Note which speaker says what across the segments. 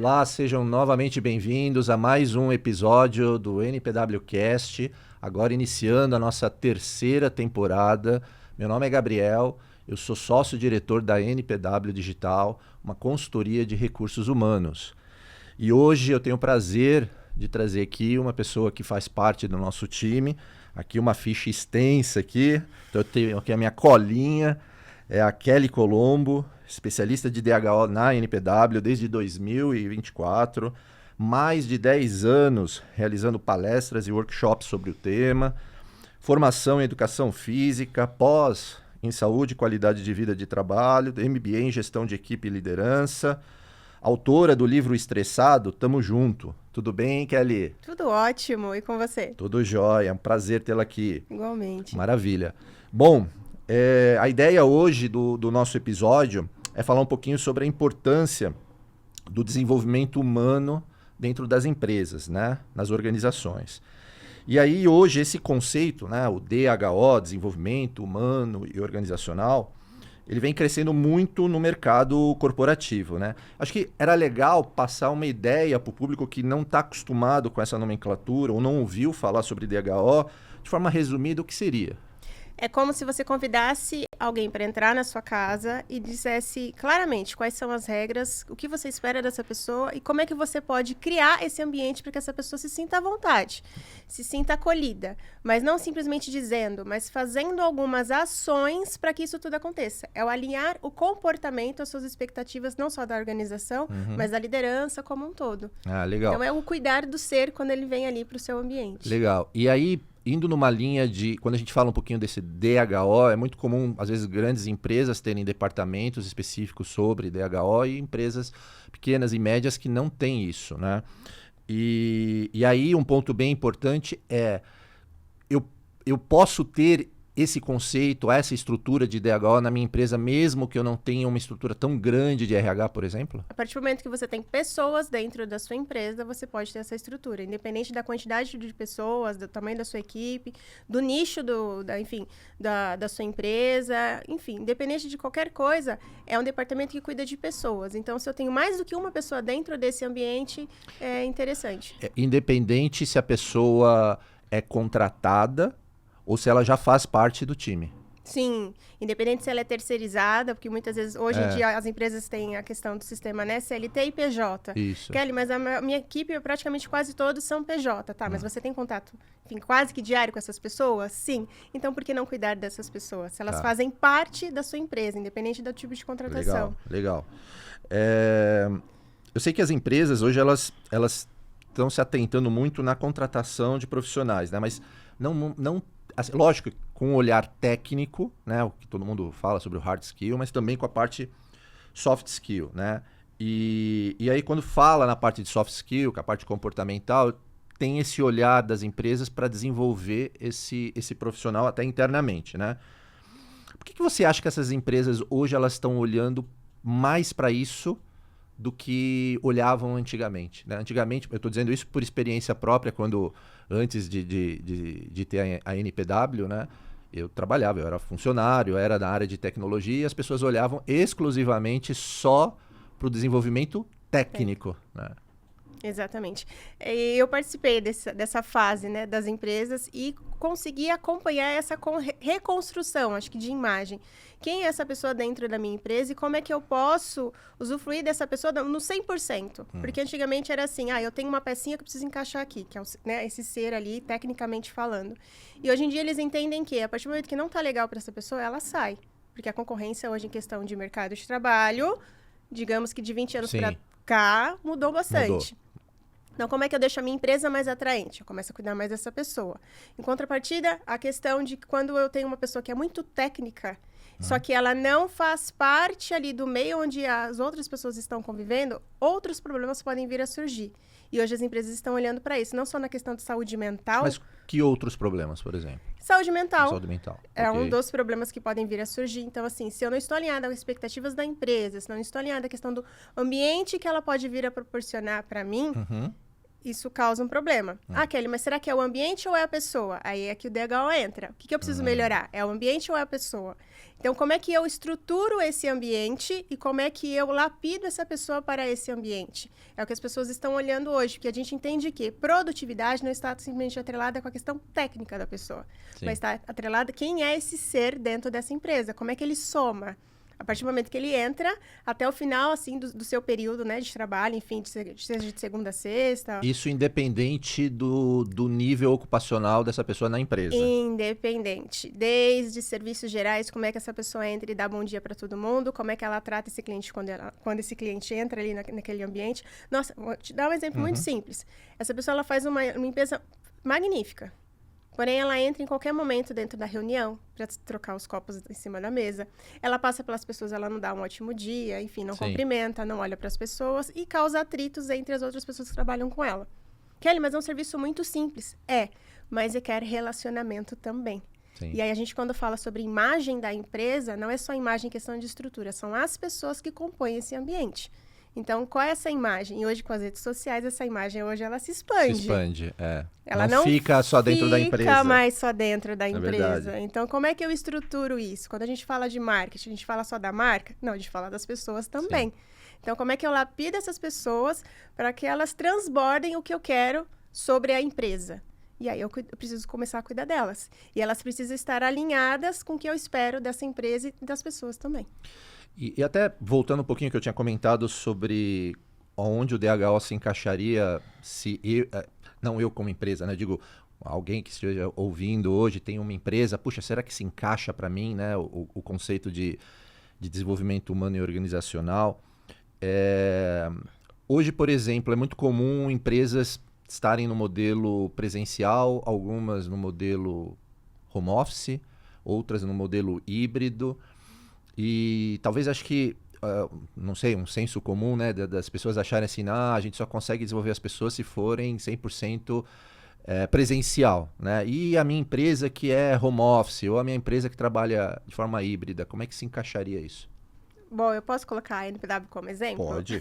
Speaker 1: Olá, sejam novamente bem-vindos a mais um episódio do NPWcast, agora iniciando a nossa terceira temporada. Meu nome é Gabriel, eu sou sócio-diretor da NPW Digital, uma consultoria de recursos humanos. E hoje eu tenho o prazer de trazer aqui uma pessoa que faz parte do nosso time, aqui uma ficha extensa aqui, então eu tenho aqui a minha colinha, é a Kelly Colombo, especialista de DHO na NPW desde 2024, mais de 10 anos realizando palestras e workshops sobre o tema, formação em educação física, pós em saúde e qualidade de vida de trabalho, MBA em gestão de equipe e liderança, autora do livro Estressado, Tamo Junto. Tudo bem, Kelly?
Speaker 2: Tudo ótimo, e com você?
Speaker 1: Tudo jóia, é um prazer tê-la aqui.
Speaker 2: Igualmente.
Speaker 1: Maravilha. Bom, a ideia hoje do nosso episódio é falar um pouquinho sobre a importância do desenvolvimento humano dentro das empresas, né? Nas organizações. E aí hoje esse conceito, né, o DHO, desenvolvimento humano e organizacional, ele vem crescendo muito no mercado corporativo, né? Acho que era legal passar uma ideia para o público que não está acostumado com essa nomenclatura ou não ouviu falar sobre DHO, de forma resumida, o que seria?
Speaker 2: É como se você convidasse alguém para entrar na sua casa e dissesse claramente quais são as regras, o que você espera dessa pessoa e como é que você pode criar esse ambiente para que essa pessoa se sinta à vontade, se sinta acolhida, mas não simplesmente dizendo, mas fazendo algumas ações para que isso tudo aconteça. É o alinhar o comportamento às suas expectativas, não só da organização, mas da liderança como um todo.
Speaker 1: Ah, legal.
Speaker 2: Então é o cuidar do ser quando ele vem ali para o seu ambiente.
Speaker 1: Legal. E aí, indo numa linha de... Quando a gente fala um pouquinho desse DHO, é muito comum, às vezes, grandes empresas terem departamentos específicos sobre DHO e empresas pequenas e médias que não têm isso, né? E aí, um ponto bem importante é... Eu posso ter esse conceito, essa estrutura de DHO na minha empresa, mesmo que eu não tenha uma estrutura tão grande de RH, por exemplo?
Speaker 2: A partir do momento que você tem pessoas dentro da sua empresa, você pode ter essa estrutura, independente da quantidade de pessoas, do tamanho da sua equipe, do nicho da sua empresa, enfim, independente de qualquer coisa, é um departamento que cuida de pessoas. Então, se eu tenho mais do que uma pessoa dentro desse ambiente, é interessante.
Speaker 1: Independente se a pessoa é contratada ou se ela já faz parte do time.
Speaker 2: Sim, independente se ela é terceirizada, porque muitas vezes, hoje em dia, as empresas têm a questão do sistema, né, CLT e PJ.
Speaker 1: Isso.
Speaker 2: Kelly, mas a minha equipe, praticamente quase todos são PJ, tá? Mas você tem contato, enfim, quase que diário com essas pessoas? Sim. Então, por que não cuidar dessas pessoas? Elas fazem parte da sua empresa, independente do tipo de contratação.
Speaker 1: Legal. Eu sei que as empresas, hoje, elas estão se atentando muito na contratação de profissionais, né? Mas não assim, lógico, com um olhar técnico, né, o que todo mundo fala sobre o hard skill, mas também com a parte soft skill, né? E aí quando fala na parte de soft skill, com a parte comportamental, tem esse olhar das empresas para desenvolver esse profissional até internamente, né? Por que você acha que essas empresas hoje elas estão olhando mais para isso do que olhavam antigamente, né? Antigamente, eu estou dizendo isso por experiência própria, quando antes de ter a NPW, né? Eu trabalhava, eu era funcionário, era da área de tecnologia, e as pessoas olhavam exclusivamente só para o desenvolvimento técnico, né?
Speaker 2: Exatamente. Eu participei dessa fase, né, das empresas e consegui acompanhar essa reconstrução, acho que de imagem. Quem é essa pessoa dentro da minha empresa e como é que eu posso usufruir dessa pessoa no 100%? Porque antigamente era assim, eu tenho uma pecinha que eu preciso encaixar aqui, que é né, esse ser ali, tecnicamente falando. E hoje em dia eles entendem que, a partir do momento que não está legal para essa pessoa, ela sai. Porque a concorrência hoje em questão de mercado de trabalho, digamos que de 20 anos para cá, mudou bastante. Então, como é que eu deixo a minha empresa mais atraente? Eu começo a cuidar mais dessa pessoa. Em contrapartida, a questão de quando eu tenho uma pessoa que é muito técnica, só que ela não faz parte ali do meio onde as outras pessoas estão convivendo, outros problemas podem vir a surgir. E hoje as empresas estão olhando para isso, não só na questão de saúde mental.
Speaker 1: Mas que outros problemas, por exemplo?
Speaker 2: Saúde mental.
Speaker 1: Saúde mental.
Speaker 2: É um dos problemas que podem vir a surgir. Então, assim, se eu não estou alinhada com as expectativas da empresa, se não estou alinhada com a questão do ambiente que ela pode vir a proporcionar para mim, isso causa um problema. Ah, Kelly, mas será que é o ambiente ou é a pessoa? Aí é que o DHO entra. O que eu preciso melhorar? É o ambiente ou é a pessoa? Então, como é que eu estruturo esse ambiente e como é que eu lapido essa pessoa para esse ambiente? É o que as pessoas estão olhando hoje, porque a gente entende que produtividade não está simplesmente atrelada com a questão técnica da pessoa, mas está atrelada quem é esse ser dentro dessa empresa, como é que ele soma. A partir do momento que ele entra, até o final, assim, do seu período, né, de trabalho, enfim, seja de segunda a sexta.
Speaker 1: Isso independente do nível ocupacional dessa pessoa na empresa.
Speaker 2: Independente. Desde serviços gerais, como é que essa pessoa entra e dá bom dia para todo mundo, como é que ela trata esse cliente quando esse cliente entra ali naquele ambiente. Nossa, vou te dar um exemplo muito simples. Essa pessoa, ela faz uma limpeza magnífica. Porém, ela entra em qualquer momento dentro da reunião para trocar os copos em cima da mesa. Ela passa pelas pessoas, ela não dá um ótimo dia, enfim, não cumprimenta, não olha para as pessoas e causa atritos entre as outras pessoas que trabalham com ela. Kelly, mas é um serviço muito simples. Mas requer relacionamento também.
Speaker 1: Sim.
Speaker 2: E aí a gente, quando fala sobre imagem da empresa, não é só imagem em questão de estrutura, são as pessoas que compõem esse ambiente. Então, qual é essa imagem? E hoje, com as redes sociais, essa imagem hoje, ela se expande.
Speaker 1: Se expande,
Speaker 2: Ela
Speaker 1: não fica só dentro da empresa.
Speaker 2: Não fica mais só dentro da empresa.
Speaker 1: Verdade.
Speaker 2: Então, como é que eu estruturo isso? Quando a gente fala de marketing, a gente fala só da marca? Não, a gente fala das pessoas também.
Speaker 1: Sim.
Speaker 2: Então, como é que eu lapido essas pessoas para que elas transbordem o que eu quero sobre a empresa? E aí eu preciso começar a cuidar delas. E elas precisam estar alinhadas com o que eu espero dessa empresa e das pessoas também.
Speaker 1: E até voltando um pouquinho que eu tinha comentado sobre onde o DHO se encaixaria, não eu como empresa, né? Digo, alguém que esteja ouvindo hoje tem uma empresa, puxa, será que se encaixa para mim, né? O conceito de desenvolvimento humano e organizacional. Hoje, por exemplo, é muito comum empresas estarem no modelo presencial, algumas no modelo home office, outras no modelo híbrido. E talvez acho que, não sei, um senso comum, né, das pessoas acharem assim, a gente só consegue desenvolver as pessoas se forem 100% presencial, né? E a minha empresa que é home office, ou a minha empresa que trabalha de forma híbrida, como é que se encaixaria isso?
Speaker 2: Bom, eu posso colocar a NPW como exemplo?
Speaker 1: Pode.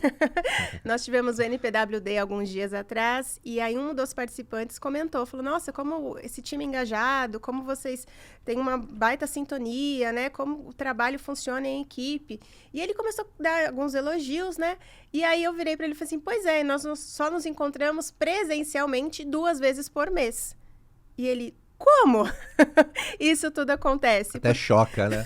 Speaker 2: Nós tivemos o NPWD alguns dias atrás, e aí um dos participantes comentou, falou, nossa, como esse time é engajado, como vocês têm uma baita sintonia, né? Como o trabalho funciona em equipe. E ele começou a dar alguns elogios, né? E aí eu virei para ele e falei assim, pois é, nós só nos encontramos presencialmente 2 vezes por mês. E ele... Como? Isso tudo acontece.
Speaker 1: Até choca, né?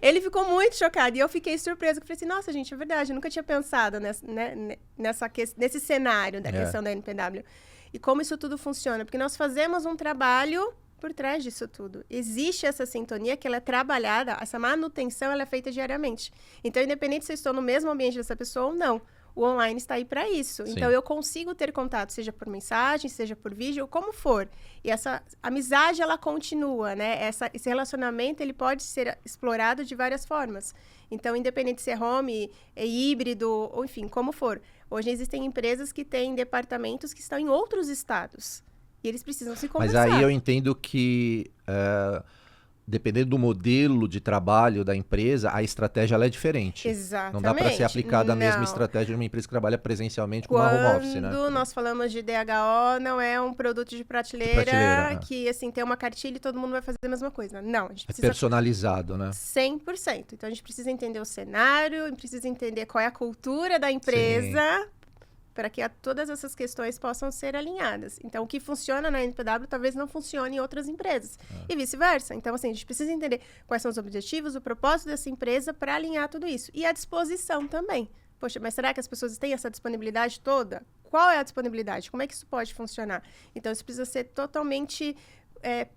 Speaker 2: Ele ficou muito chocado e eu fiquei surpresa. Eu falei assim, nossa, gente, é verdade, eu nunca tinha pensado nesse cenário da questão da NPW. E como isso tudo funciona. Porque nós fazemos um trabalho por trás disso tudo. Existe essa sintonia que ela é trabalhada, essa manutenção ela é feita diariamente. Então, independente se eu estou no mesmo ambiente dessa pessoa ou não, o online está aí para isso.
Speaker 1: Sim.
Speaker 2: Então, eu consigo ter contato, seja por mensagem, seja por vídeo, como for. E essa amizade, ela continua, né? Esse relacionamento, ele pode ser explorado de várias formas. Então, independente se é home, é híbrido, ou enfim, como for. Hoje, existem empresas que têm departamentos que estão em outros estados. E eles precisam se conversar.
Speaker 1: Mas aí eu entendo que... dependendo do modelo de trabalho da empresa, a estratégia ela é diferente.
Speaker 2: Exatamente.
Speaker 1: Não dá para ser aplicada a mesma estratégia de uma empresa que trabalha presencialmente com uma home office, né?
Speaker 2: Quando nós falamos de DHO, não é um produto de prateleira que, assim, tem uma cartilha e todo mundo vai fazer a mesma coisa. Não, a gente precisa...
Speaker 1: É personalizado, né?
Speaker 2: 100%. Então, a gente precisa entender o cenário, precisa entender qual é a cultura da empresa... para que todas essas questões possam ser alinhadas. Então, o que funciona na NPW talvez não funcione em outras empresas. E vice-versa. Então, assim, a gente precisa entender quais são os objetivos, o propósito dessa empresa para alinhar tudo isso. E a disposição também. Poxa, mas será que as pessoas têm essa disponibilidade toda? Qual é a disponibilidade? Como é que isso pode funcionar? Então, isso precisa ser totalmente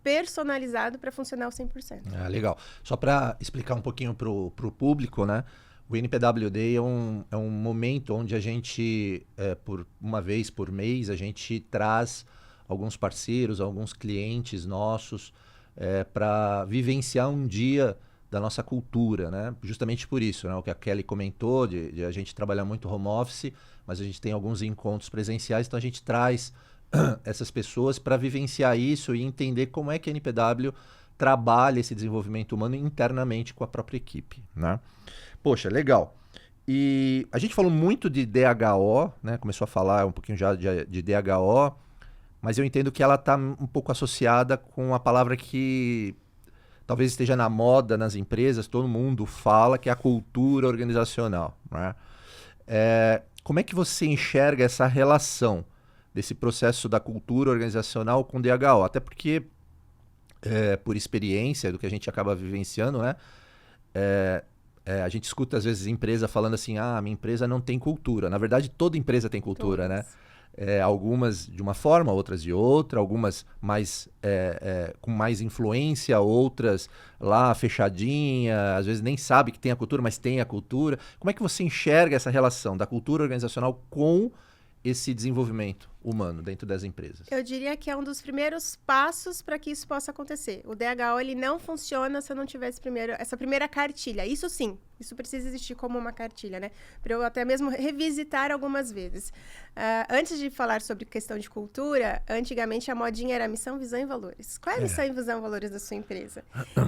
Speaker 2: personalizado para funcionar ao 100%.
Speaker 1: Legal. Só para explicar um pouquinho para o público, né? O NPWD é um momento onde a gente, por uma vez por mês, a gente traz alguns parceiros, alguns clientes nossos para vivenciar um dia da nossa cultura, né? Justamente por isso, né? O que a Kelly comentou, de a gente trabalhar muito home office, mas a gente tem alguns encontros presenciais, então a gente traz essas pessoas para vivenciar isso e entender como é que a NPW trabalha esse desenvolvimento humano internamente com a própria equipe, né? Poxa, legal. E a gente falou muito de DHO, né? Começou a falar um pouquinho já de DHO, mas eu entendo que ela está um pouco associada com a palavra que talvez esteja na moda nas empresas, todo mundo fala, que é a cultura organizacional, né? Como é que você enxerga essa relação desse processo da cultura organizacional com DHO? Até porque, por experiência do que a gente acaba vivenciando, né? A gente escuta às vezes empresa falando assim, minha empresa não tem cultura. Na verdade, toda empresa tem cultura, né? Algumas de uma forma, outras de outra, algumas mais, com mais influência, outras lá fechadinha, às vezes nem sabe que tem a cultura, mas tem a cultura. Como é que você enxerga essa relação da cultura organizacional com esse desenvolvimento humano dentro das empresas?
Speaker 2: Eu diria que é um dos primeiros passos para que isso possa acontecer. O DHO ele não funciona se eu não tivesse essa primeira cartilha. Isso sim, isso precisa existir como uma cartilha, né? Para eu até mesmo revisitar algumas vezes. Antes de falar sobre questão de cultura, antigamente a modinha era missão, visão e valores. Qual é a missão, visão e valores da sua empresa?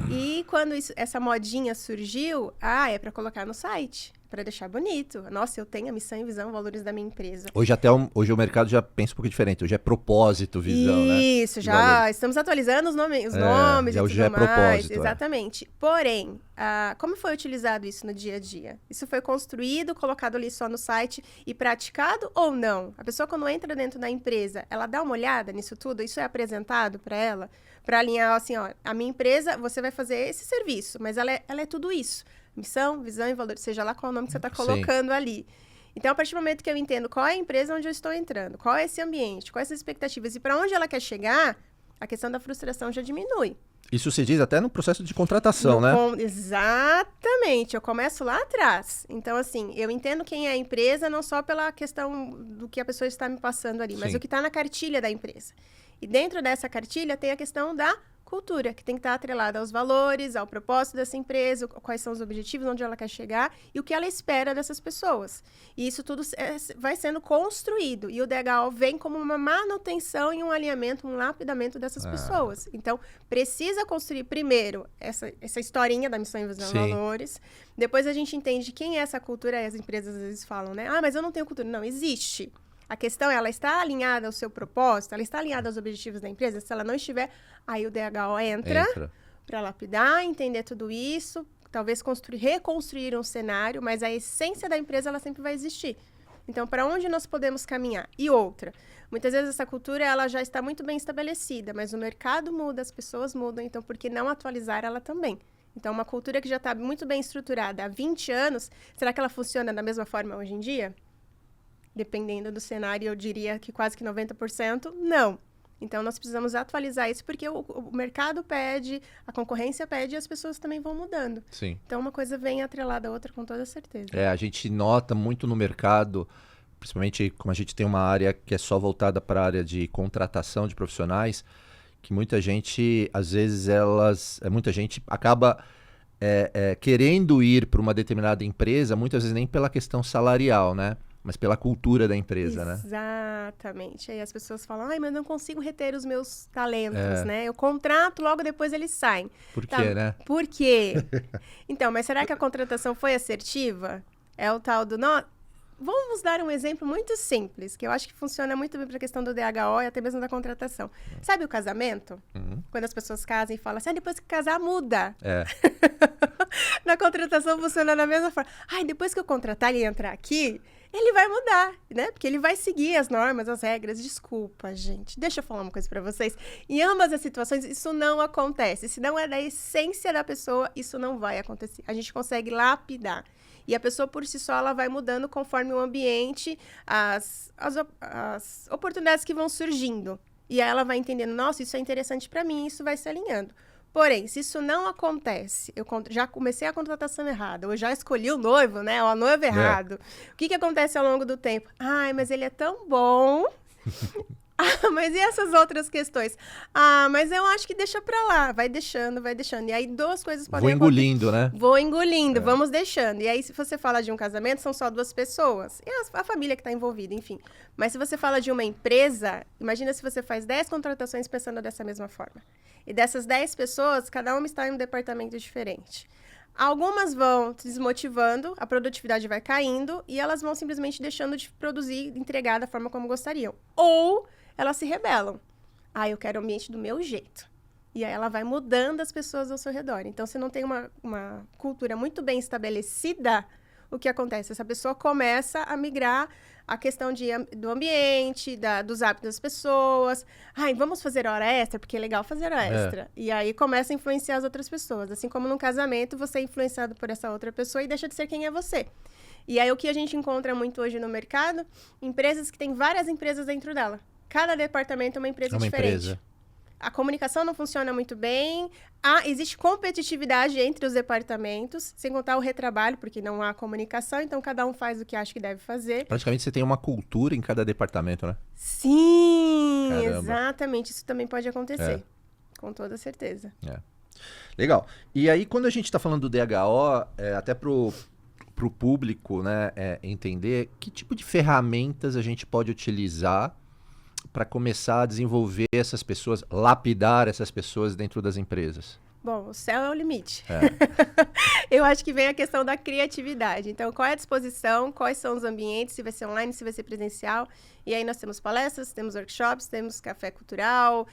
Speaker 2: E quando essa modinha surgiu, é para colocar no site, para deixar bonito. Nossa, eu tenho a missão e visão, valores da minha empresa.
Speaker 1: Hoje o mercado já pensa um pouco diferente. Hoje é propósito, visão, né?
Speaker 2: Isso, já estamos atualizando os nomes e tudo
Speaker 1: já é
Speaker 2: mais.
Speaker 1: Propósito.
Speaker 2: Exatamente. Porém, como foi utilizado isso no dia a dia? Isso foi construído, colocado ali só no site e praticado ou não? A pessoa, quando entra dentro da empresa, ela dá uma olhada nisso tudo? Isso é apresentado para ela? Para alinhar assim, a minha empresa, você vai fazer esse serviço, mas ela é tudo isso. Missão, visão e valor, seja lá qual o nome que você está colocando ali. Então, a partir do momento que eu entendo qual é a empresa onde eu estou entrando, qual é esse ambiente, quais são as expectativas e para onde ela quer chegar, a questão da frustração já diminui.
Speaker 1: Isso se diz até no processo de contratação, né?
Speaker 2: Exatamente, eu começo lá atrás. Então, assim, eu entendo quem é a empresa não só pela questão do que a pessoa está me passando ali, mas o que está na cartilha da empresa. E dentro dessa cartilha tem a questão da cultura, que tem que estar atrelada aos valores, ao propósito dessa empresa, quais são os objetivos, onde ela quer chegar e o que ela espera dessas pessoas. E isso tudo vai sendo construído. E o DHO vem como uma manutenção e um alinhamento, um lapidamento dessas pessoas. Então, precisa construir primeiro essa historinha da missão e visão e valores. Depois a gente entende quem é essa cultura. E as empresas às vezes falam, né? Mas eu não tenho cultura. Não, existe. A questão é, ela está alinhada ao seu propósito, ela está alinhada aos objetivos da empresa? Se ela não estiver, aí o DHO entra. Para lapidar, entender tudo isso, talvez reconstruir um cenário, mas a essência da empresa, ela sempre vai existir. Então, para onde nós podemos caminhar? E outra, muitas vezes essa cultura, ela já está muito bem estabelecida, mas o mercado muda, as pessoas mudam, então por que não atualizar ela também? Então, uma cultura que já está muito bem estruturada há 20 anos, será que ela funciona da mesma forma hoje em dia? Dependendo do cenário, eu diria que quase que 90%, não. Então, nós precisamos atualizar isso porque o mercado pede, a concorrência pede e as pessoas também vão mudando.
Speaker 1: Sim.
Speaker 2: Então, uma coisa vem atrelada à outra com toda certeza.
Speaker 1: A gente nota muito no mercado, principalmente como a gente tem uma área que é só voltada para a área de contratação de profissionais, que muita gente, às vezes, muita gente acaba querendo ir para uma determinada empresa, muitas vezes nem pela questão salarial, né? Mas pela cultura da empresa, né?
Speaker 2: Exatamente. Aí as pessoas falam, mas eu não consigo reter os meus talentos, né? Eu contrato, logo depois eles saem.
Speaker 1: Por quê, né?
Speaker 2: Por quê? Então, mas será que a contratação foi assertiva? É o tal do... Vamos dar um exemplo muito simples, que eu acho que funciona muito bem para a questão do DHO e até mesmo da contratação. Sabe o casamento? Quando as pessoas casam e falam assim, depois que casar, muda. Na contratação funciona da mesma forma. Depois que eu contratar e entrar aqui, ele vai mudar, né? Porque ele vai seguir as normas, as regras. Desculpa, gente. Deixa eu falar uma coisa para vocês. Em ambas as situações, isso não acontece. Se não é da essência da pessoa, isso não vai acontecer. A gente consegue lapidar. E a pessoa, por si só, ela vai mudando conforme o ambiente, as oportunidades que vão surgindo. E aí ela vai entendendo, nossa, isso é interessante para mim, isso vai se alinhando. Porém, se isso não acontece, eu já comecei a contratação errada, eu já escolhi o noivo, né? O noivo errado. O que acontece ao longo do tempo? Mas ele é tão bom... mas e essas outras questões? Mas eu acho que deixa pra lá. Vai deixando. E aí duas coisas podem acontecer.
Speaker 1: Vou engolindo, né?
Speaker 2: Vou engolindo, vamos deixando. E aí, se você fala de um casamento, são só duas pessoas. E a família que tá envolvida, enfim. Mas se você fala de uma empresa, imagina se você faz 10 contratações pensando dessa mesma forma. E dessas 10 pessoas, cada uma está em um departamento diferente. Algumas vão se desmotivando, a produtividade vai caindo e elas vão simplesmente deixando de produzir, entregar da forma como gostariam. Ou elas se rebelam. Eu quero o ambiente do meu jeito. E aí ela vai mudando as pessoas ao seu redor. Então, se não tem uma cultura muito bem estabelecida, o que acontece? Essa pessoa começa a migrar a questão do ambiente, dos hábitos das pessoas. Vamos fazer hora extra, porque é legal fazer hora extra. E aí começa a influenciar as outras pessoas. Assim como num casamento, você é influenciado por essa outra pessoa e deixa de ser quem é você. E aí o que a gente encontra muito hoje no mercado? Empresas que têm várias empresas dentro dela. Cada departamento é uma empresa diferente. A comunicação não funciona muito bem. Existe competitividade entre os departamentos, sem contar o retrabalho, porque não há comunicação, então cada um faz o que acha que deve fazer.
Speaker 1: Praticamente você tem uma cultura em cada departamento, né?
Speaker 2: Sim, caramba. Exatamente. Isso também pode acontecer, com toda certeza.
Speaker 1: Legal. E aí, quando a gente está falando do DHO, até para o público, né, entender que tipo de ferramentas a gente pode utilizar para começar a desenvolver essas pessoas, lapidar essas pessoas dentro das empresas?
Speaker 2: Bom, o céu é o limite. Eu acho que vem a questão da criatividade. Então, qual é a disposição, quais são os ambientes, se vai ser online, se vai ser presencial. E aí nós temos palestras, temos workshops, temos café cultural,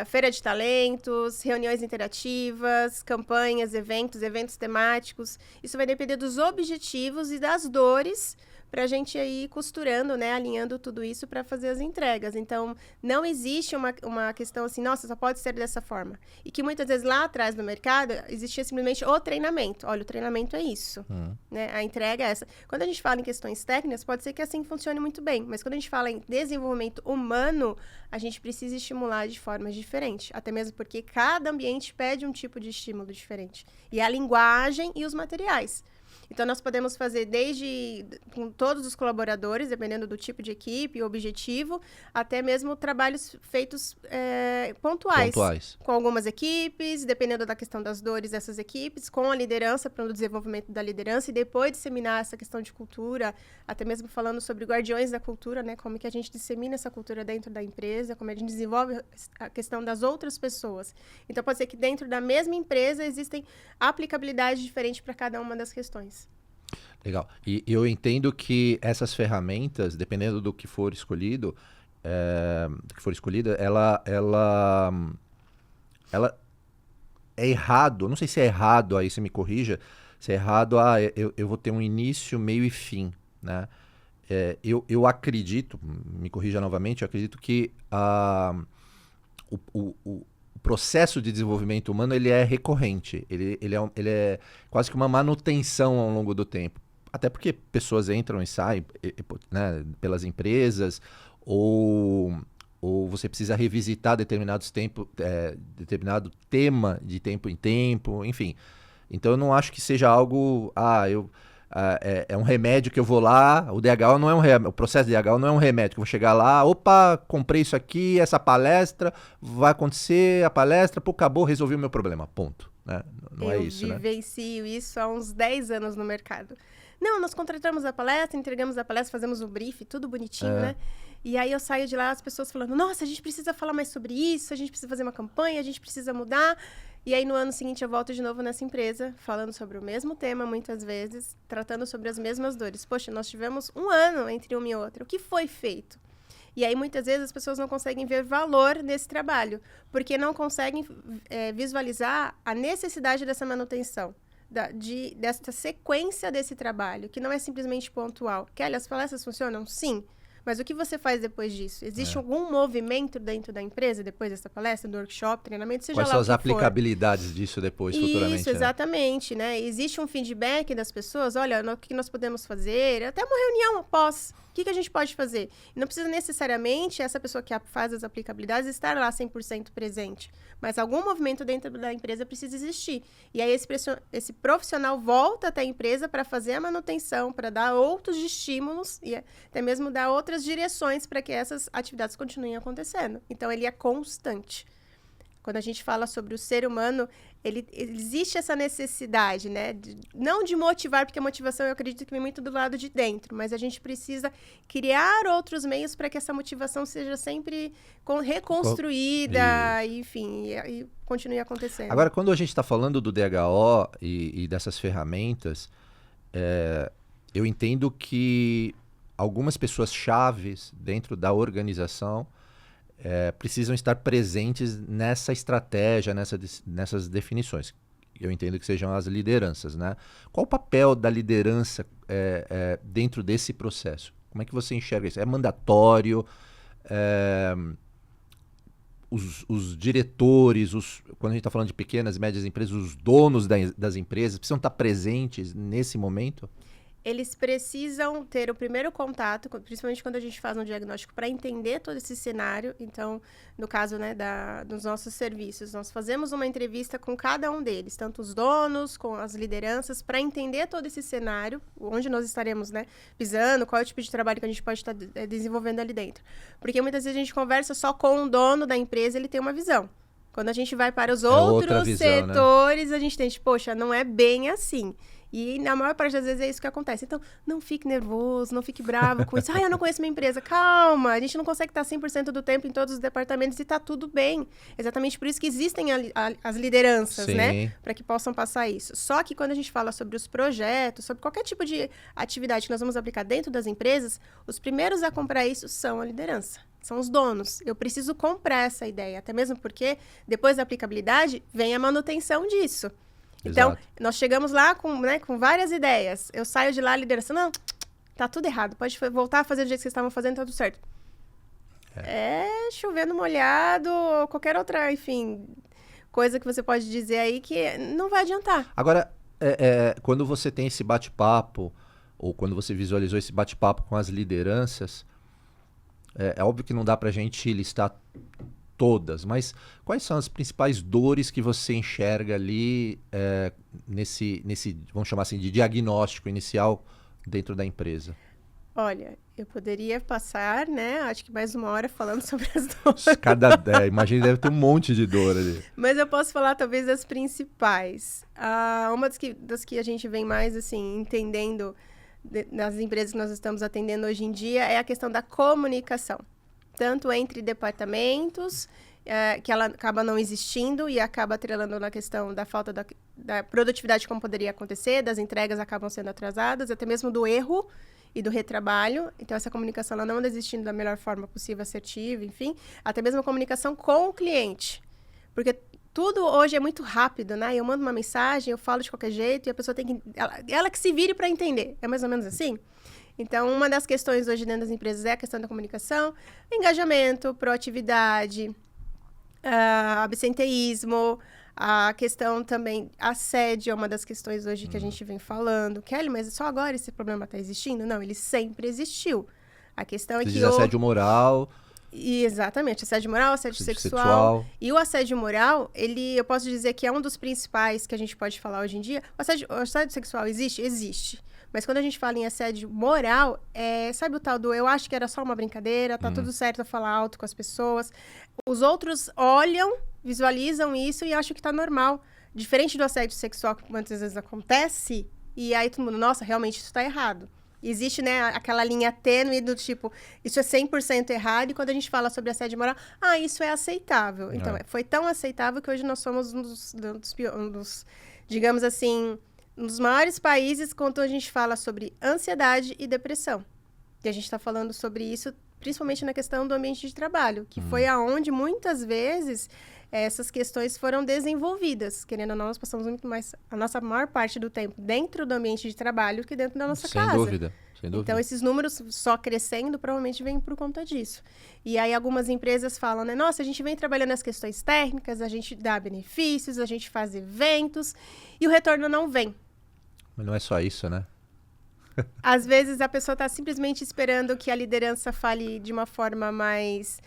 Speaker 2: feira de talentos, reuniões interativas, campanhas, eventos temáticos. Isso vai depender dos objetivos e das dores para a gente ir costurando, né, alinhando tudo isso para fazer as entregas. Então, não existe uma questão assim, nossa, só pode ser dessa forma. E que muitas vezes lá atrás no mercado existia simplesmente o treinamento. Olha, o treinamento é isso, né? A entrega é essa. Quando a gente fala em questões técnicas, pode ser que assim funcione muito bem, mas quando a gente fala em desenvolvimento humano, a gente precisa estimular de formas diferentes, até mesmo porque cada ambiente pede um tipo de estímulo diferente. E a linguagem e os materiais. Então, nós podemos fazer desde com todos os colaboradores, dependendo do tipo de equipe, objetivo, até mesmo trabalhos feitos pontuais. Com algumas equipes, dependendo da questão das dores dessas equipes, com a liderança, para o desenvolvimento da liderança, e depois disseminar essa questão de cultura, até mesmo falando sobre guardiões da cultura, né? Como que a gente dissemina essa cultura dentro da empresa, como a gente desenvolve a questão das outras pessoas. Então, pode ser que dentro da mesma empresa existem aplicabilidades diferentes para cada uma das questões.
Speaker 1: Legal. E eu entendo que essas ferramentas, dependendo do que for escolhido, ela é errado. Não sei se é errado, aí você me corrija, se é errado, eu vou ter um início, meio e fim, né? Eu acredito, me corrija novamente, eu acredito que o processo de desenvolvimento humano ele é recorrente, ele é quase que uma manutenção ao longo do tempo. Até porque pessoas entram e saem, né, pelas empresas, ou você precisa revisitar determinado tema de tempo em tempo, enfim. Então eu não acho que seja algo, é um remédio que eu vou lá, o DHO não é um remédio, o processo de DHO não é um remédio, que eu vou chegar lá, comprei isso aqui, essa palestra, vai acontecer a palestra, acabou, resolvi o meu problema, ponto. Né? Não é isso, né?
Speaker 2: Eu vivencio isso há uns 10 anos no mercado. Não, nós contratamos a palestra, entregamos a palestra, fazemos o brief, tudo bonitinho, né? E aí eu saio de lá, as pessoas falando, nossa, a gente precisa falar mais sobre isso, a gente precisa fazer uma campanha, a gente precisa mudar. E aí no ano seguinte eu volto de novo nessa empresa, falando sobre o mesmo tema muitas vezes, tratando sobre as mesmas dores. Poxa, nós tivemos um ano entre uma e outra, o que foi feito? E aí muitas vezes as pessoas não conseguem ver valor nesse trabalho, porque não conseguem visualizar a necessidade dessa manutenção. Dessa sequência desse trabalho, que não é simplesmente pontual. Kelly, as palestras funcionam? Sim. Mas o que você faz depois disso? Existe algum movimento dentro da empresa depois dessa palestra, do workshop, treinamento, seja
Speaker 1: Quais
Speaker 2: lá
Speaker 1: são
Speaker 2: o
Speaker 1: as
Speaker 2: que
Speaker 1: aplicabilidades disso depois, futuramente?
Speaker 2: Isso, exatamente, né? Existe um feedback das pessoas, olha, o que nós podemos fazer, até uma reunião após, o que a gente pode fazer? E não precisa necessariamente essa pessoa que faz as aplicabilidades estar lá 100% presente, mas algum movimento dentro da empresa precisa existir. E aí esse profissional volta até a empresa para fazer a manutenção, para dar outros estímulos e até mesmo dar outras direções para que essas atividades continuem acontecendo. Então, ele é constante. Quando a gente fala sobre o ser humano, existe essa necessidade, né? Não de motivar, porque a motivação eu acredito que vem muito do lado de dentro, mas a gente precisa criar outros meios para que essa motivação seja sempre reconstruída, enfim, e continue acontecendo.
Speaker 1: Agora, quando a gente está falando do DHO e dessas ferramentas, eu entendo que algumas pessoas chaves dentro da organização precisam estar presentes nessa estratégia, nessas definições. Eu entendo que sejam as lideranças, né? Qual o papel da liderança dentro desse processo? Como é que você enxerga isso? É mandatório? Os diretores, quando a gente está falando de pequenas e médias empresas, os donos das empresas precisam estar presentes nesse momento?
Speaker 2: Eles precisam ter o primeiro contato, principalmente quando a gente faz um diagnóstico, para entender todo esse cenário. Então, no caso, né, dos nossos serviços, nós fazemos uma entrevista com cada um deles, tanto os donos, com as lideranças, para entender todo esse cenário, onde nós estaremos, né, pisando, qual é o tipo de trabalho que a gente pode estar desenvolvendo ali dentro. Porque muitas vezes a gente conversa só com o dono da empresa, ele tem uma visão. Quando a gente vai para os outros
Speaker 1: visão,
Speaker 2: setores,
Speaker 1: né?
Speaker 2: A gente tem, poxa, não é bem assim. E na maior parte das vezes é isso que acontece. Então, não fique nervoso, não fique bravo com isso. Eu não conheço minha empresa. Calma, a gente não consegue estar 100% do tempo em todos os departamentos e está tudo bem. Exatamente por isso que existem as lideranças,
Speaker 1: Sim,
Speaker 2: né? Para que possam passar isso. Só que quando a gente fala sobre os projetos, sobre qualquer tipo de atividade que nós vamos aplicar dentro das empresas, os primeiros a comprar isso são a liderança. São os donos. Eu preciso comprar essa ideia. Até mesmo porque, depois da aplicabilidade, vem a manutenção disso. Então,
Speaker 1: Exato.
Speaker 2: nós chegamos lá com várias ideias. Eu saio de lá, a liderança, não, tá tudo errado. Pode voltar a fazer do jeito que vocês estavam fazendo, tá tudo certo. Chovendo molhado, ou qualquer outra, enfim, coisa que você pode dizer aí que não vai adiantar.
Speaker 1: Agora, quando você tem esse bate-papo, ou quando você visualizou esse bate-papo com as lideranças, é óbvio que não dá pra gente listar todas, mas quais são as principais dores que você enxerga ali nesse, vamos chamar assim, de diagnóstico inicial dentro da empresa?
Speaker 2: Olha, eu poderia passar, né, acho que mais uma hora falando sobre as dores.
Speaker 1: Imagina, deve ter um monte de dor ali.
Speaker 2: Mas eu posso falar talvez das principais. Uma das que a gente vem mais, assim, entendendo nas empresas que nós estamos atendendo hoje em dia é a questão da comunicação. Tanto entre departamentos, que ela acaba não existindo e acaba atrelando na questão da falta da produtividade como poderia acontecer, das entregas acabam sendo atrasadas, até mesmo do erro e do retrabalho. Então, essa comunicação ela não existindo da melhor forma possível, assertiva, enfim. Até mesmo a comunicação com o cliente. Porque tudo hoje é muito rápido, né? Eu mando uma mensagem, eu falo de qualquer jeito e a pessoa tem que... Ela que se vire para entender. É mais ou menos assim? Então, uma das questões hoje dentro das empresas é a questão da comunicação, engajamento, proatividade, absenteísmo, a questão também, assédio é uma das questões hoje que a gente vem falando. Kelly, mas só agora esse problema está existindo? Não, ele sempre existiu. A questão é que...
Speaker 1: assédio moral...
Speaker 2: Exatamente, assédio moral, assédio sexual. E o assédio moral, eu posso dizer que é um dos principais que a gente pode falar hoje em dia. O assédio sexual existe? Existe. Mas quando a gente fala em assédio moral, sabe o tal do eu acho que era só uma brincadeira, tá tudo certo eu falar alto com as pessoas. Os outros olham, visualizam isso e acham que tá normal. Diferente do assédio sexual, que muitas vezes acontece, e aí todo mundo, nossa, realmente isso tá errado. Existe, né, aquela linha tênue do tipo, isso é 100% errado, e quando a gente fala sobre assédio moral, isso é aceitável. Então, foi tão aceitável que hoje nós somos um dos digamos assim, um dos maiores países quando a gente fala sobre ansiedade e depressão. E a gente está falando sobre isso principalmente na questão do ambiente de trabalho, que foi aonde muitas vezes essas questões foram desenvolvidas. Querendo ou não, nós passamos muito mais a nossa maior parte do tempo dentro do ambiente de trabalho que dentro da nossa casa.
Speaker 1: Sem dúvida.
Speaker 2: Então, esses números só crescendo provavelmente vêm por conta disso. E aí, algumas empresas falam, né? Nossa, a gente vem trabalhando nas questões técnicas, a gente dá benefícios, a gente faz eventos, e o retorno não vem.
Speaker 1: Mas não é só isso, né?
Speaker 2: Às vezes, a pessoa está simplesmente esperando que a liderança fale de uma forma mais...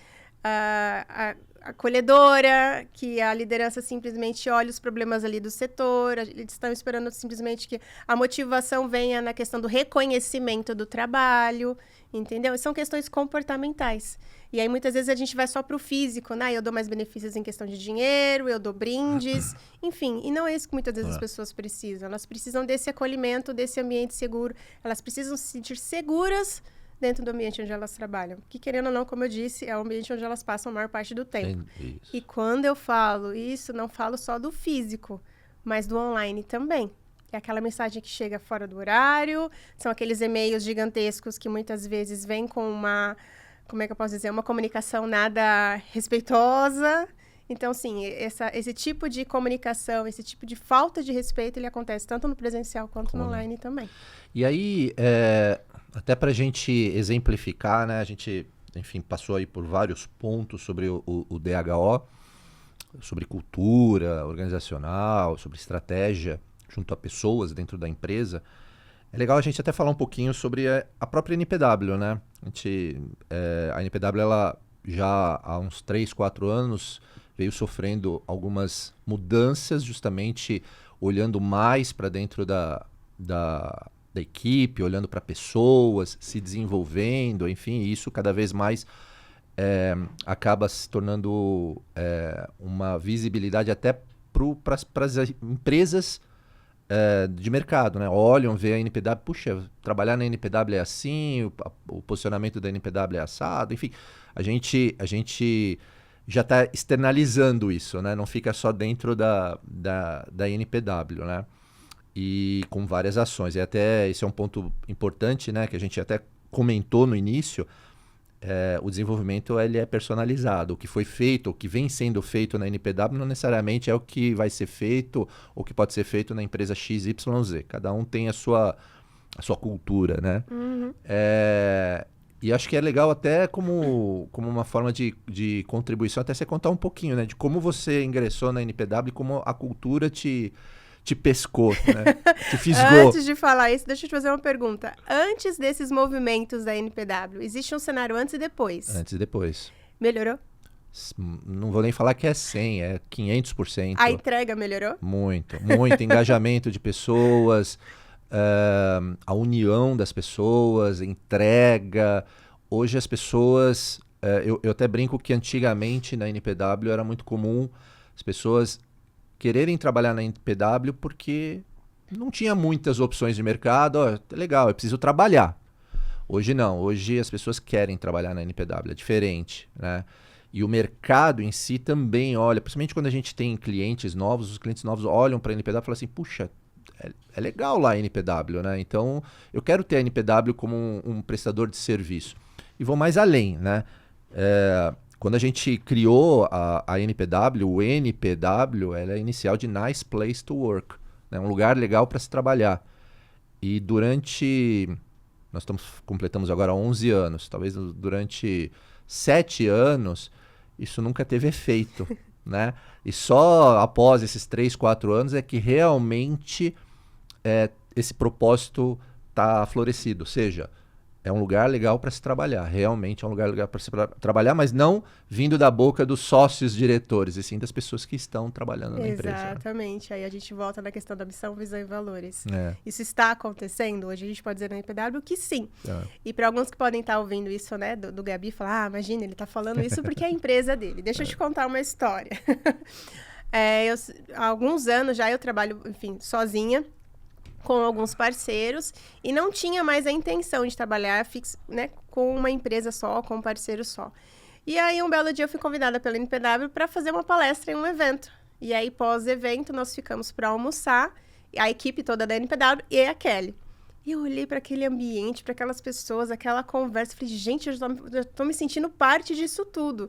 Speaker 2: acolhedora, que a liderança simplesmente olha os problemas ali do setor, eles estão esperando simplesmente que a motivação venha na questão do reconhecimento do trabalho, entendeu? São questões comportamentais. E aí, muitas vezes, a gente vai só para o físico, né? Eu dou mais benefícios em questão de dinheiro, eu dou brindes, enfim. E não é isso que muitas vezes as pessoas precisam. Elas precisam desse acolhimento, desse ambiente seguro. Elas precisam se sentir seguras dentro do ambiente onde elas trabalham. Que, querendo ou não, como eu disse, é o ambiente onde elas passam a maior parte do tempo. E quando eu falo isso, não falo só do físico, mas do online também. É aquela mensagem que chega fora do horário, são aqueles e-mails gigantescos que muitas vezes vêm com uma, como é que eu posso dizer, uma comunicação nada respeitosa. Então, sim, esse tipo de comunicação, esse tipo de falta de respeito, ele acontece tanto no presencial quanto no online também.
Speaker 1: E aí, até para a gente exemplificar, né? A gente, enfim, passou aí por vários pontos sobre o DHO, sobre cultura organizacional, sobre estratégia junto a pessoas dentro da empresa. É legal a gente até falar um pouquinho sobre a própria NPW, né? A NPW, ela já há uns 3, 4 anos veio sofrendo algumas mudanças, justamente olhando mais para dentro da equipe, olhando para pessoas, se desenvolvendo, enfim, isso cada vez mais acaba se tornando uma visibilidade até para as empresas de mercado, né? Olham, vê a NPW, puxa, trabalhar na NPW é assim, o posicionamento da NPW é assado, enfim, a gente já está externalizando isso, né? Não fica só dentro da NPW, né? E com várias ações. E até esse é um ponto importante, né? Que a gente até comentou no início. O desenvolvimento ele é personalizado. O que foi feito, o que vem sendo feito na NPW não necessariamente é o que vai ser feito ou que pode ser feito na empresa XYZ. Cada um tem a sua cultura, né?
Speaker 2: Uhum.
Speaker 1: E acho que é legal até como uma forma de contribuição, até você contar um pouquinho, né? De como você ingressou na NPW e como a cultura te pescou, né? Te fisgou.
Speaker 2: Antes de falar isso, deixa eu te fazer uma pergunta. Antes desses movimentos da NPW, existe um cenário antes e depois?
Speaker 1: Antes e depois.
Speaker 2: Melhorou?
Speaker 1: Não vou nem falar que é 100, é 500%.
Speaker 2: A entrega melhorou?
Speaker 1: Muito engajamento de pessoas, a união das pessoas, entrega. Hoje as pessoas... eu até brinco que antigamente na NPW era muito comum as pessoas quererem trabalhar na NPW porque não tinha muitas opções de mercado. Legal, eu preciso trabalhar. Hoje não, hoje as pessoas querem trabalhar na NPW, é diferente, né? E o mercado em si também olha, principalmente quando a gente tem clientes novos, os clientes novos olham para a NPW e falam assim, puxa, é legal lá a NPW, né? Então eu quero ter a NPW como um prestador de serviço. E vou mais além, né? Quando a gente criou a NPW, o NPW, ela é inicial de Nice Place to Work, né? Um lugar legal para se trabalhar. E nós completamos agora 11 anos, talvez durante 7 anos, isso nunca teve efeito, né? E só após esses 3, 4 anos é que realmente esse propósito está florescido, ou seja, é um lugar legal para se trabalhar, realmente é um lugar legal para se trabalhar, mas não vindo da boca dos sócios diretores, e sim das pessoas que estão trabalhando na empresa.
Speaker 2: Exatamente, aí a gente volta na questão da missão, visão e valores.
Speaker 1: É.
Speaker 2: Isso está acontecendo? Hoje a gente pode dizer na NPW que sim. E para alguns que podem estar ouvindo isso, né, do Gabi, falar, imagina, ele está falando isso porque é a empresa dele. Deixa eu te contar uma história. Há alguns anos já eu trabalho, enfim, sozinha, com alguns parceiros, e não tinha mais a intenção de trabalhar né, com uma empresa só, com um parceiro só. E aí, um belo dia, eu fui convidada pela NPW para fazer uma palestra em um evento. E aí, pós-evento, nós ficamos para almoçar, a equipe toda da NPW e a Kelly. E eu olhei para aquele ambiente, para aquelas pessoas, aquela conversa, falei, gente, eu já tô me sentindo parte disso tudo.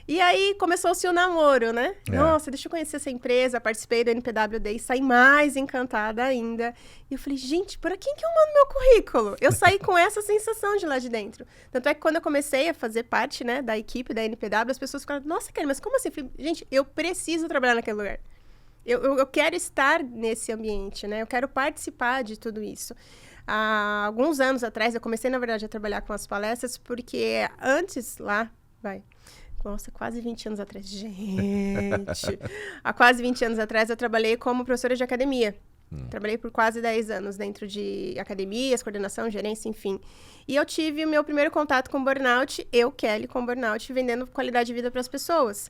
Speaker 2: E aí começou-se o namoro, né? Nossa, deixa eu conhecer essa empresa, participei do NPW Day, saí mais encantada ainda. E eu falei, gente, para quem que eu mando meu currículo? Eu saí com essa sensação de lá de dentro. Tanto é que quando eu comecei a fazer parte, né, da equipe da NPW, as pessoas ficaram, nossa, Kelly, mas como assim? Eu falei, gente, eu preciso trabalhar naquele lugar. Eu quero estar nesse ambiente, né? Eu quero participar de tudo isso. Há alguns anos atrás, eu comecei, na verdade, a trabalhar com as palestras, porque antes lá, Nossa, quase 20 anos atrás. Gente, há quase 20 anos atrás eu trabalhei como professora de academia. Trabalhei por quase 10 anos dentro de academias, coordenação, gerência, enfim. E eu tive o meu primeiro contato com burnout, Kelly, com burnout, vendendo qualidade de vida para as pessoas.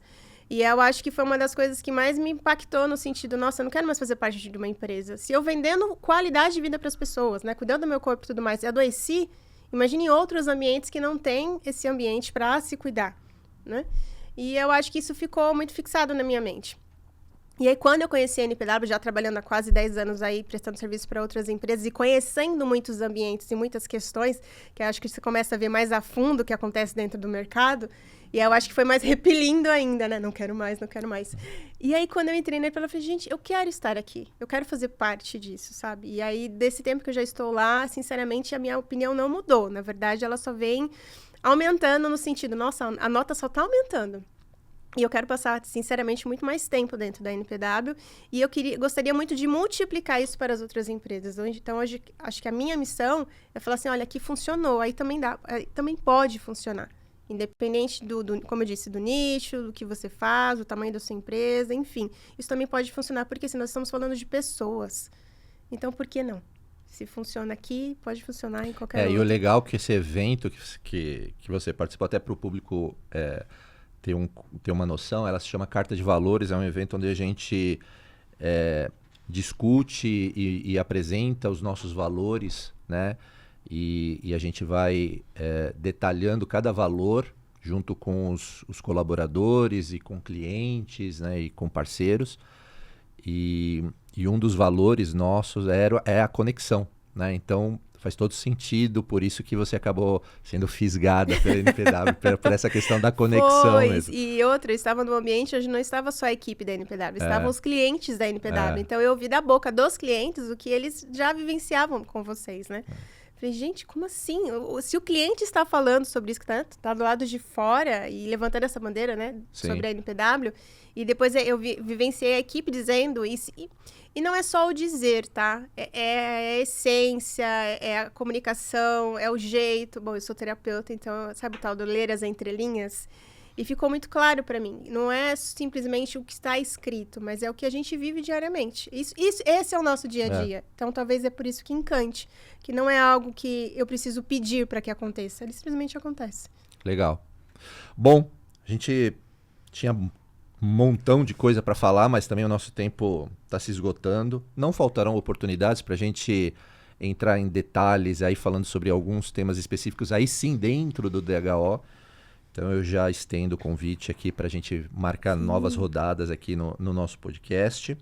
Speaker 2: E eu acho que foi uma das coisas que mais me impactou no sentido, nossa, eu não quero mais fazer parte de uma empresa. Se eu vendendo qualidade de vida para as pessoas, né, cuidando do meu corpo e tudo mais, e adoeci, imagine em outros ambientes que não tem esse ambiente para se cuidar, né? E eu acho que isso ficou muito fixado na minha mente. E aí, quando eu conheci a NPW, já trabalhando há quase 10 anos aí, prestando serviço para outras empresas e conhecendo muitos ambientes e muitas questões, que eu acho que você começa a ver mais a fundo o que acontece dentro do mercado, e eu acho que foi mais repelindo ainda, né? Não quero mais, não quero mais. E aí, quando eu entrei na NPW, eu falei, gente, eu quero estar aqui, eu quero fazer parte disso, sabe? E aí, desse tempo que eu já estou lá, sinceramente, a minha opinião não mudou. Na verdade, ela só vem aumentando no sentido, nossa, a nota só está aumentando. E eu quero passar, sinceramente, muito mais tempo dentro da NPW. E eu gostaria muito de multiplicar isso para as outras empresas. Então, hoje, acho que a minha missão é falar assim, olha, aqui funcionou, aí também pode funcionar. Independente como eu disse, do nicho, do que você faz, do tamanho da sua empresa, enfim. Isso também pode funcionar, porque se nós estamos falando de pessoas. Então, por que não? Se funciona aqui, pode funcionar em qualquer outro.
Speaker 1: E o legal é que esse evento que você participou, até para o público... ter uma noção, ela se chama Carta de Valores, é um evento onde a gente discute e apresenta os nossos valores, né? E a gente vai detalhando cada valor junto com os colaboradores e com clientes, né? E com parceiros. E um dos valores nossos é a conexão, né? Então, faz todo sentido, por isso que você acabou sendo fisgada pela NPW, por essa questão da conexão mesmo.
Speaker 2: E outra, eu estava num ambiente onde não estava só a equipe da NPW, estavam os clientes da NPW. Então, eu ouvi da boca dos clientes o que eles já vivenciavam com vocês, né? Falei, gente, como assim? Se o cliente está falando sobre isso, que tá do lado de fora e levantando essa bandeira, né? Sim. Sobre a NPW, e depois eu vivenciei a equipe dizendo isso. E não é só o dizer, tá? É a essência, é a comunicação, é o jeito. Bom, eu sou terapeuta, então, sabe o tal do ler as entrelinhas? E ficou muito claro para mim. Não é simplesmente o que está escrito, mas é o que a gente vive diariamente. Esse é o nosso dia a dia. Então, talvez é por isso que encante. Que não é algo que eu preciso pedir para que aconteça. Ele simplesmente acontece.
Speaker 1: Legal. Bom, a gente tinha um montão de coisa para falar, mas também o nosso tempo está se esgotando. Não faltarão oportunidades para a gente entrar em detalhes aí falando sobre alguns temas específicos, aí sim dentro do DHO. Então eu já estendo o convite aqui para a gente marcar novas rodadas aqui no nosso podcast.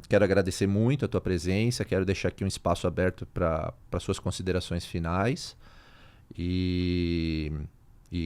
Speaker 1: Quero agradecer muito a tua presença, quero deixar aqui um espaço aberto para suas considerações finais e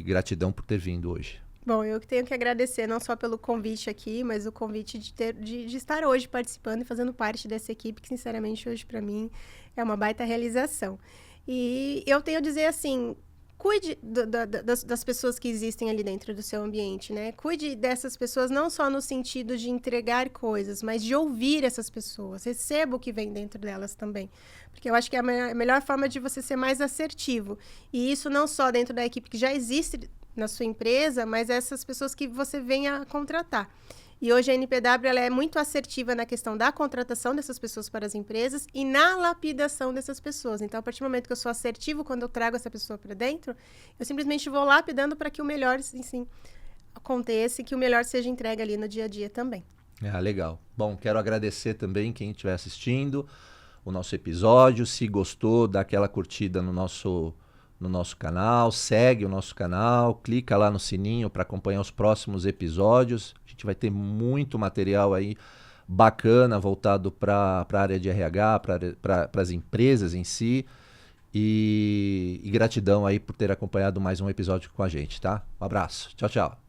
Speaker 1: gratidão por ter vindo hoje.
Speaker 2: Bom, eu tenho que agradecer não só pelo convite aqui, mas o convite de estar hoje participando e fazendo parte dessa equipe, que sinceramente hoje para mim é uma baita realização. E eu tenho a dizer assim, cuide das pessoas que existem ali dentro do seu ambiente, né? Cuide dessas pessoas não só no sentido de entregar coisas, mas de ouvir essas pessoas. Receba o que vem dentro delas também. Porque eu acho que é a melhor forma de você ser mais assertivo. E isso não só dentro da equipe que já existe na sua empresa, mas essas pessoas que você venha contratar. E hoje a NPW ela é muito assertiva na questão da contratação dessas pessoas para as empresas e na lapidação dessas pessoas. Então, a partir do momento que eu sou assertivo, quando eu trago essa pessoa para dentro, eu simplesmente vou lapidando para que o melhor, sim, aconteça e que o melhor seja entregue ali no dia a dia também.
Speaker 1: Legal. Bom, quero agradecer também quem estiver assistindo o nosso episódio. Se gostou, dá aquela curtida no nosso canal, segue o nosso canal, clica lá no sininho para acompanhar os próximos episódios. A gente vai ter muito material aí bacana voltado para a área de RH, para as empresas em si. E gratidão aí por ter acompanhado mais um episódio com a gente, tá? Um abraço. Tchau, tchau.